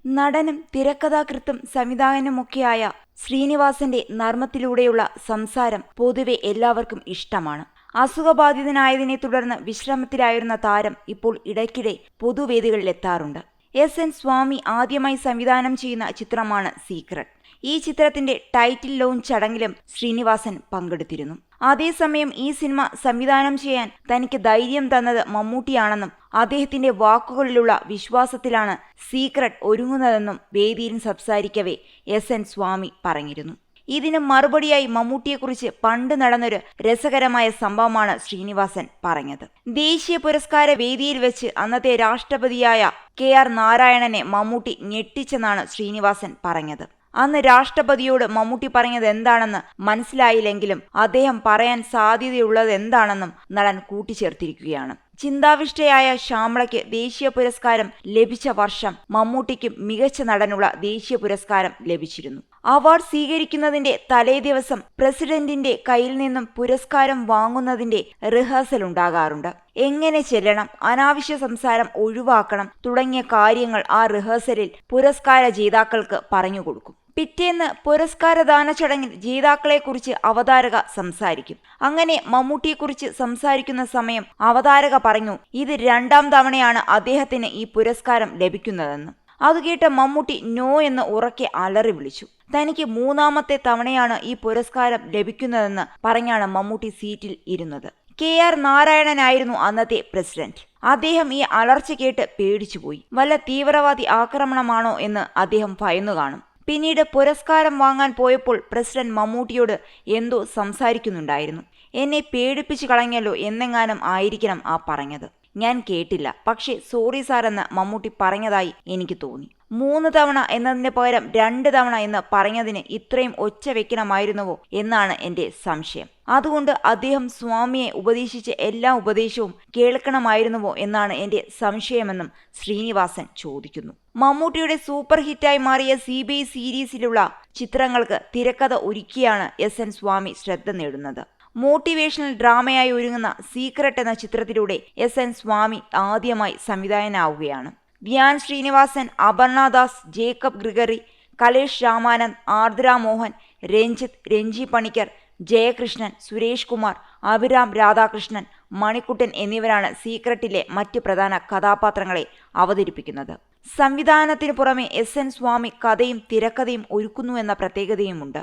നടനും തിരക്കഥാകൃത്തും സംവിധായകനുമൊക്കെയായ ശ്രീനിവാസന്റെ നർമ്മത്തിലൂടെയുള്ള സംസാരം പൊതുവെ എല്ലാവർക്കും ഇഷ്ടമാണ്. അസുഖബാധിതനായതിനെ തുടർന്ന് വിശ്രമത്തിലായിരുന്ന താരം ഇപ്പോൾ ഇടയ്ക്കിടെ പൊതുവേദികളിലെത്താറുണ്ട്. എസ്.എൻ. സ്വാമി ആദ്യമായി സംവിധാനം ചെയ്യുന്ന ചിത്രമാണ് സീക്രട്ട്. ഈ ചിത്രത്തിന്റെ ടൈറ്റിൽ ലോഞ്ച് ചടങ്ങിലും ശ്രീനിവാസൻ പങ്കെടുത്തിരുന്നു. അതേസമയം ഈ സിനിമ സംവിധാനം ചെയ്യാൻ തനിക്ക് ധൈര്യം തന്നത് മമ്മൂട്ടിയാണെന്നും അദ്ദേഹത്തിന്റെ വാക്കുകളിലുള്ള വിശ്വാസത്തിലാണ് സീക്രട്ട് ഒരുങ്ങുന്നതെന്നും വേദിയിൽ സംസാരിക്കവേ എസ്.എൻ. സ്വാമി പറഞ്ഞിരുന്നു. ഇതിന് മറുപടിയായി മമ്മൂട്ടിയെക്കുറിച്ച് പണ്ട് നടന്നൊരു രസകരമായ സംഭവമാണ് ശ്രീനിവാസൻ പറഞ്ഞത്. ദേശീയ പുരസ്കാര വേദിയിൽ വെച്ച് അന്നത്തെ രാഷ്ട്രപതിയായ കെ.ആർ. നാരായണനെ മമ്മൂട്ടി ഞെട്ടിച്ചെന്നാണ് ശ്രീനിവാസൻ പറഞ്ഞത്. അന്ന് രാഷ്ട്രപതിയോട് മമ്മൂട്ടി പറഞ്ഞത് എന്താണെന്ന് മനസ്സിലായില്ലെങ്കിലും അദ്ദേഹം പറയാൻ സാധ്യതയുള്ളത് എന്താണെന്നും നടൻ കൂട്ടിച്ചേർത്തിരിക്കുകയാണ്. ചിന്താവിഷ്ടയായ ശ്യാമളയ്ക്ക് ദേശീയ പുരസ്കാരം ലഭിച്ച വർഷം മമ്മൂട്ടിക്കും മികച്ച നടനുള്ള ദേശീയ പുരസ്കാരം ലഭിച്ചിരുന്നു. അവാർഡ് സ്വീകരിക്കുന്നതിന്റെ തലേദിവസം പ്രസിഡന്റിന്റെ കയ്യിൽ നിന്നും പുരസ്കാരം വാങ്ങുന്നതിന്റെ റിഹേഴ്സൽ ഉണ്ടാകാറുണ്ട്. എങ്ങനെ ചെല്ലണം, അനാവശ്യ സംസാരം ഒഴിവാക്കണം തുടങ്ങിയ കാര്യങ്ങൾ ആ റിഹേഴ്സലിൽ പുരസ്കാര ജേതാക്കൾക്ക് പറഞ്ഞുകൊടുക്കും. പിറ്റേന്ന് പുരസ്കാരദാന ചടങ്ങിൽ ജേതാക്കളെക്കുറിച്ച് അവതാരക സംസാരിക്കും. അങ്ങനെ മമ്മൂട്ടിയെക്കുറിച്ച് സംസാരിക്കുന്ന സമയം അവതാരക പറഞ്ഞു, ഇത് 2ാം തവണയാണ് അദ്ദേഹത്തിന് ഈ പുരസ്കാരം ലഭിക്കുന്നതെന്ന്. അതുകേട്ട മമ്മൂട്ടി നോ എന്ന് ഉറക്കെ അലറി വിളിച്ചു. തനിക്ക് 3ാമത്തെ തവണയാണ് ഈ പുരസ്കാരം ലഭിക്കുന്നതെന്ന് പറഞ്ഞാണ് മമ്മൂട്ടി സീറ്റിൽ ഇരുന്നത്. കെ.ആർ. നാരായണനായിരുന്നു അന്നത്തെ പ്രസിഡന്റ്. അദ്ദേഹം ഈ അലർച്ച കേട്ട് പേടിച്ചുപോയി. വല്ല തീവ്രവാദി ആക്രമണമാണോ എന്ന് അദ്ദേഹം ഭയന്നു കാണും. പിന്നീട് പുരസ്കാരം വാങ്ങാൻ പോയപ്പോൾ പ്രസിഡന്റ് മമ്മൂട്ടിയോട് എന്തോ സംസാരിക്കുന്നുണ്ടായിരുന്നു. എന്നെ പേടിപ്പിച്ചു കളഞ്ഞല്ലോ എന്നെങ്ങാനും ആയിരിക്കണം ആ പറഞ്ഞത്. ഞാൻ കേട്ടില്ല, പക്ഷേ സോറി സാർ എന്ന് മമ്മൂട്ടി പറഞ്ഞതായി എനിക്ക് തോന്നി. 3 തവണ എന്നതിന് പകരം 2 തവണ എന്ന് പറഞ്ഞതിന് ഇത്രയും ഒച്ച വെക്കണമായിരുന്നുവോ എന്നാണ് എന്റെ സംശയം. അതുകൊണ്ട് അദ്ദേഹം സ്വാമിയെ ഉപദേശിച്ച എല്ലാ ഉപദേശവും കേൾക്കണമായിരുന്നുവോ എന്നാണ് എന്റെ സംശയമെന്നും ശ്രീനിവാസൻ ചോദിക്കുന്നു. മമ്മൂട്ടിയുടെ സൂപ്പർ ഹിറ്റായി മാറിയ CBI സീരീസിലുള്ള ചിത്രങ്ങൾക്ക് തിരക്കഥ ഒരുക്കിയാണ് എസ്.എൻ. സ്വാമി ശ്രദ്ധ നേടുന്നത്. മോട്ടിവേഷണൽ ഡ്രാമയായി ഒരുങ്ങുന്ന സീക്രട്ട് എന്ന ചിത്രത്തിലൂടെ എസ്.എൻ. സ്വാമി ആദ്യമായി സംവിധായകനാവുകയാണ്. വ്യാൻ ശ്രീനിവാസൻ, അപർണ ദാസ്, ജേക്കബ് ഗ്രിഗറി, കലേഷ് രാമാനന്ദ്, ആർദ്ര മോഹൻ, രഞ്ജിത്ത്, രഞ്ജി പണിക്കർ, ജയകൃഷ്ണൻ, സുരേഷ് കുമാർ, അഭിരാം രാധാകൃഷ്ണൻ, മണിക്കുട്ടൻ എന്നിവരാണ് സീക്രട്ടിലെ മറ്റ് പ്രധാന കഥാപാത്രങ്ങളെ അവതരിപ്പിക്കുന്നത്. സംവിധാനത്തിന് പുറമെ എസ്.എൻ. സ്വാമി കഥയും തിരക്കഥയും ഒരുക്കുന്നുവെന്ന പ്രത്യേകതയുമുണ്ട്.